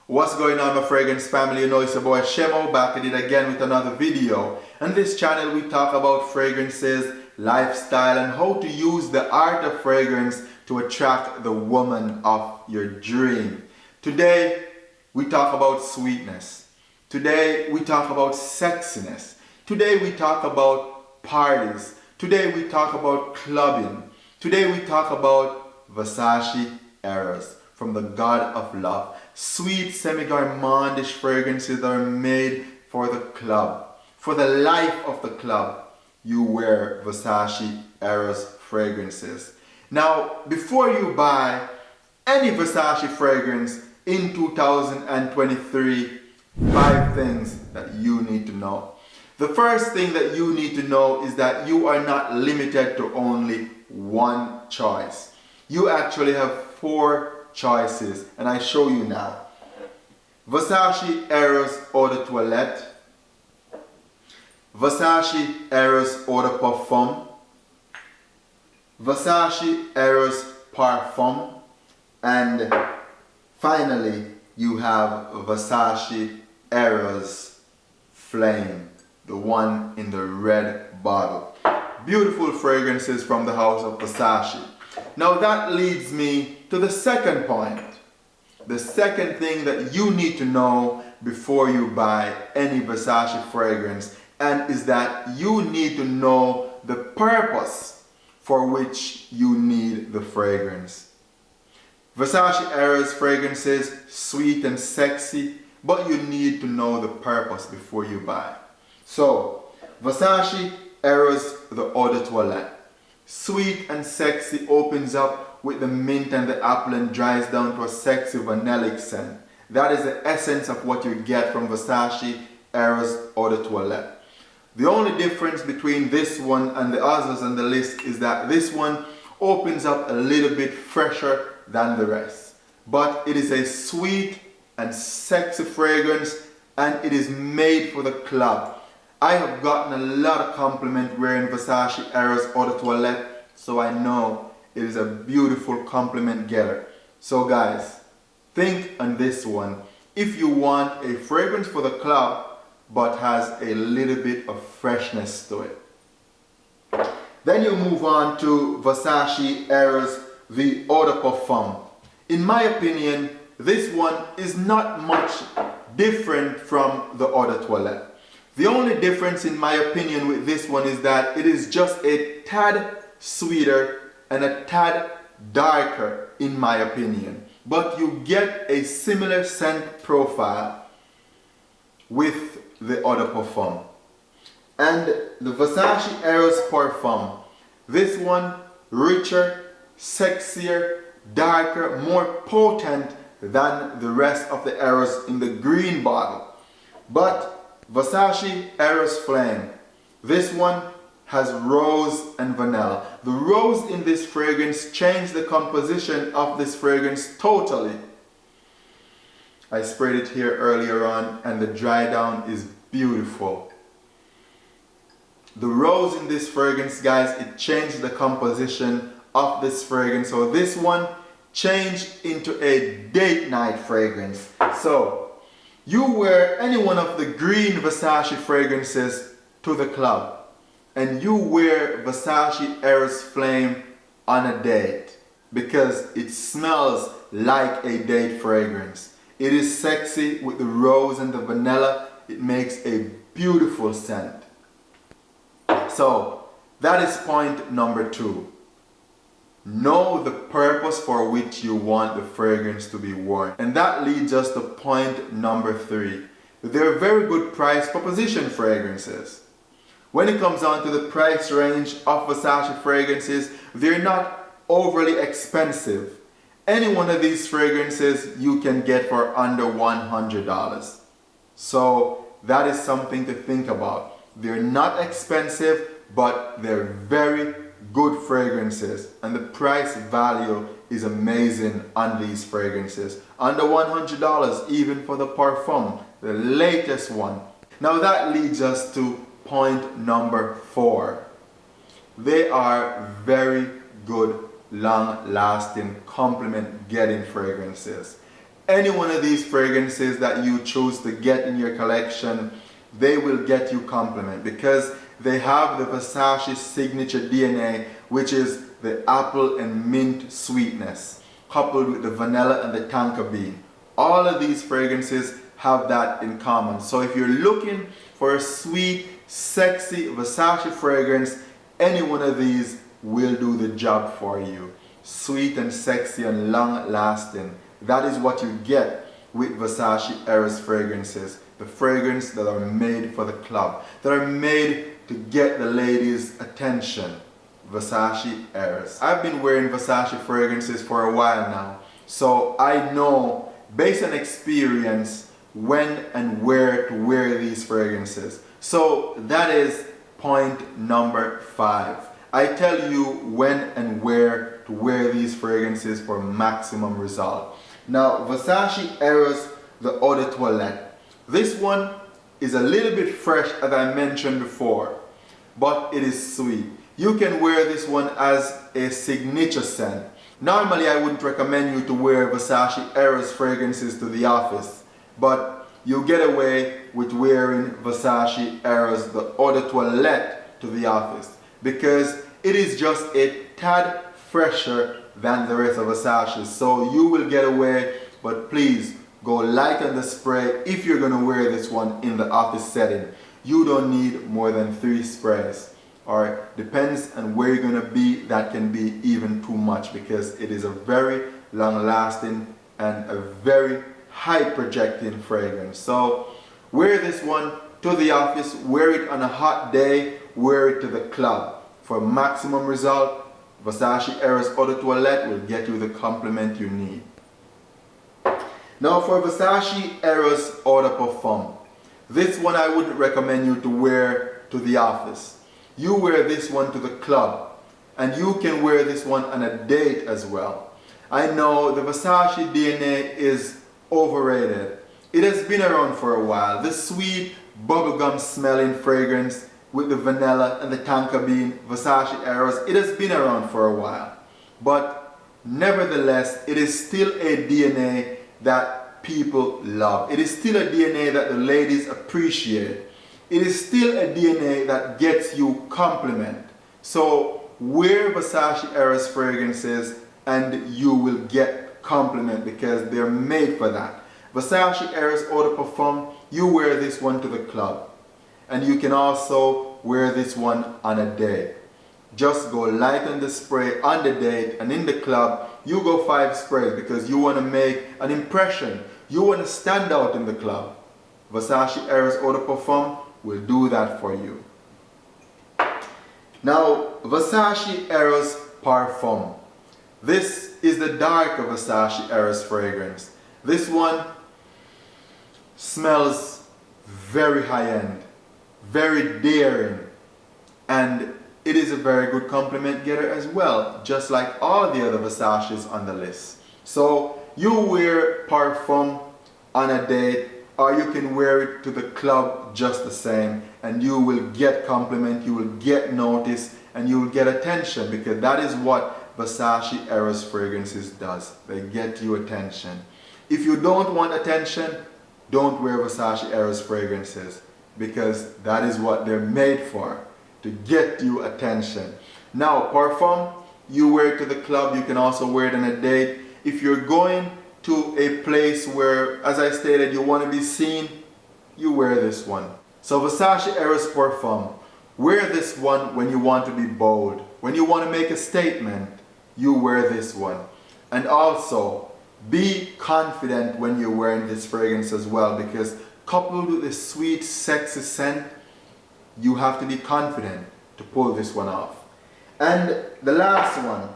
What's going on, my fragrance family? You know it's your boy Shemo back at it again with another video. On this channel we talk about fragrances, lifestyle, and how to use the art of fragrance to attract the woman of your dream. Today we talk about sweetness. Today we talk about sexiness. Today we talk about parties. Today we talk about clubbing. Today we talk about Versace Eros from the God of Love. Sweet semi-gourmandish fragrances that are made for the club. For the life of the club, you wear Versace Eros fragrances. Now, before you buy any Versace fragrance in 2023, 5 things that you need to know. The first thing that you need to know is that you are not limited to only one choice. You actually have 4 choices, and I show you now. Versace Eros Eau de Toilette, Versace Eros Eau de Parfum, Versace Eros Parfum, and finally you have Versace Eros Flame, the one in the red bottle. Beautiful fragrances from the house of Versace. Now that leads me to the second point. The second thing that you need to know before you buy any Versace fragrance, and is that you need to know the purpose for which you need the fragrance. Versace Eros fragrances, sweet and sexy, but you need to know the purpose before you buy. So, Versace Eros the Eau de Toilette. Sweet and sexy, opens up with the mint and the apple and dries down to a sexy vanillic scent. That is the essence of what you get from Versace Eros Eau de Toilette. The only difference between this one and the others on the list is that this one opens up a little bit fresher than the rest. But it is a sweet and sexy fragrance, and it is made for the club. I have gotten a lot of compliment wearing Versace Eros Eau de Toilette, so I know it is a beautiful compliment getter. So guys, think on this one. If you want a fragrance for the club but has a little bit of freshness to it. Then you move on to Versace Eros the Eau de Parfum. In my opinion, this one is not much different from the Eau de Toilette. The only difference in my opinion with this one is that it is just a tad sweeter and a tad darker in my opinion. But you get a similar scent profile with the Eau de Parfum. And the Versace Eros Parfum, this one richer, sexier, darker, more potent than the rest of the Eros in the green bottle. But Versace Eros Flame, this one has rose and vanilla. The rose in this fragrance changed the composition of this fragrance totally. I sprayed it here earlier on and the dry down is beautiful. The rose in this fragrance, guys, it changed the composition of this fragrance. So this one changed into a date night fragrance. So you wear any one of the green Versace fragrances to the club, and you wear Versace Eros Flame on a date because it smells like a date fragrance. It is sexy with the rose and the vanilla. It makes a beautiful scent. So that is point number 2. Know the purpose for which you want the fragrance to be worn. And that leads us to point number 3. They're very good price proposition fragrances. When it comes on to the price range of Versace fragrances, they're not overly expensive. Any one of these fragrances you can get for under $100. So that is something to think about. They're not expensive, but they're very good fragrances, and the price value is amazing on these fragrances. Under $100 even for the Parfum, the latest one. Now that leads us to point number 4. They are very good, long-lasting, compliment-getting fragrances. Any one of these fragrances that you choose to get in your collection, they will get you compliment because they have the Versace signature DNA, which is the apple and mint sweetness, coupled with the vanilla and the tonka bean. All of these fragrances have that in common. So if you're looking for a sweet, sexy Versace fragrance, any one of these will do the job for you. Sweet and sexy and long lasting. That is what you get with Versace Eros fragrances. The fragrance that are made for the club, that are made to get the ladies' attention. Versace Eros. I've been wearing Versace fragrances for a while now, so I know based on experience when and where to wear these fragrances. So that is point number 5. I tell you when and where to wear these fragrances for maximum result. Now, Versace Eros, the Eau de Toilette. This one is a little bit fresh, as I mentioned before, but it is sweet. You can wear this one as a signature scent. Normally, I wouldn't recommend you to wear Versace Eros fragrances to the office, but you get away with wearing Versace Eros, the Eau de Toilette, to the office because it is just a tad fresher than the rest of Versace. So you will get away, but please go light on the spray if you're going to wear this one in the office setting. You don't need more than 3 sprays. Or depends on where you're going to be, that can be even too much because it is a very long lasting and a very high projecting fragrance. So wear this one to the office, wear it on a hot day, wear it to the club. For maximum result, Versace Eros Eau de Toilette will get you the compliment you need. Now for Versace Eros Eau de Parfum, this one I wouldn't recommend you to wear to the office. You wear this one to the club, and you can wear this one on a date as well. I know the Versace DNA is overrated. It has been around for a while. The sweet bubblegum smelling fragrance with the vanilla and the tonka bean, Versace Eros, it has been around for a while. But nevertheless, it is still a DNA that people love. It is still a DNA that the ladies appreciate. It is still a DNA that gets you compliment. So wear Versace Eros fragrances and you will get compliment because they're made for that. Versace Eros Eau de Parfum, you wear this one to the club. And you can also wear this one on a date. Just go light on the spray on the date, and in the club you go 5 sprays because you want to make an impression. You want to stand out in the club. Versace Eros Eau de Parfum will do that for you. Now, Versace Eros Parfum. This is the darker Versace Eros fragrance. This one smells very high-end, very daring, and it is a very good compliment getter as well, just like all the other Versaces on the list. So you wear Parfum on a date, or you can wear it to the club just the same, and you will get compliment, you will get notice, and you will get attention, because that is what Versace Eros fragrances does. They get you attention. If you don't want attention, don't wear Versace Eros fragrances, because that is what they're made for, to get you attention. Now, Parfum, you wear it to the club, you can also wear it on a date. If you're going to a place where, as I stated, you want to be seen, you wear this one. So Versace Eros Parfum, wear this one when you want to be bold. When you want to make a statement, you wear this one. And also, be confident when you're wearing this fragrance as well, because coupled with the sweet, sexy scent, you have to be confident to pull this one off. And the last one,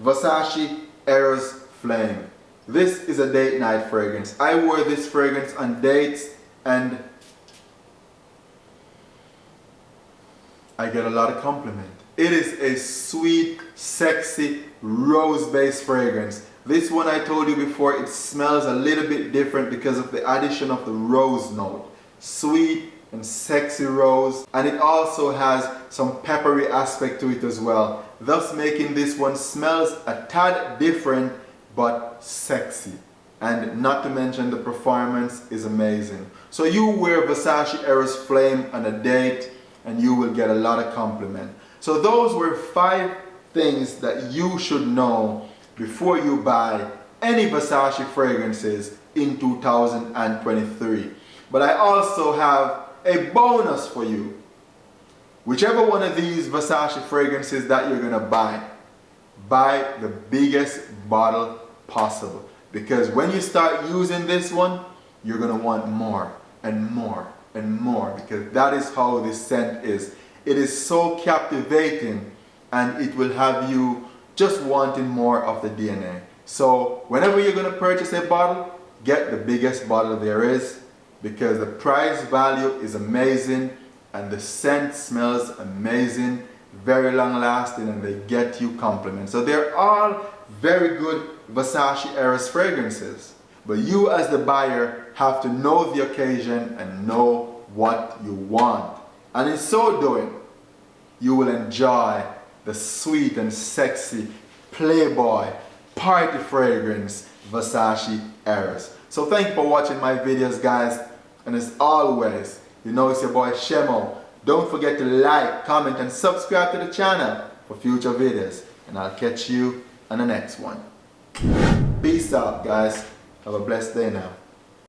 Versace Eros Flame. This is a date night fragrance. I wore this fragrance on dates and I get a lot of compliment. It is a sweet, sexy, rose-based fragrance. This one, I told you before, it smells a little bit different because of the addition of the rose note. Sweet and sexy rose, and it also has some peppery aspect to it as well, thus making this one smells a tad different but sexy. and not to mention the performance is amazing. So you wear Versace Eros Flame on a date and you will get a lot of compliment. So those were 5 things that you should know before you buy any Versace fragrances in 2023. But I also have a bonus for you. Whichever one of these Versace fragrances that you're gonna buy the biggest bottle possible. Because when you start using this one, you're gonna want more and more and more, because that is how this scent is. It is so captivating and it will have you just wanting more of the DNA. So whenever you're gonna purchase a bottle, get the biggest bottle there is, because the price value is amazing and the scent smells amazing, very long lasting, and they get you compliments. So they're all very good Versace Eros fragrances. But you as the buyer have to know the occasion and know what you want. And in so doing, you will enjoy the sweet and sexy Playboy party fragrance Versace Eros. So thank you for watching my videos, guys. And as always, you know it's your boy Shemo. Don't forget to like, comment, and subscribe to the channel for future videos. And I'll catch you on the next one. Peace out, guys. Have a blessed day now.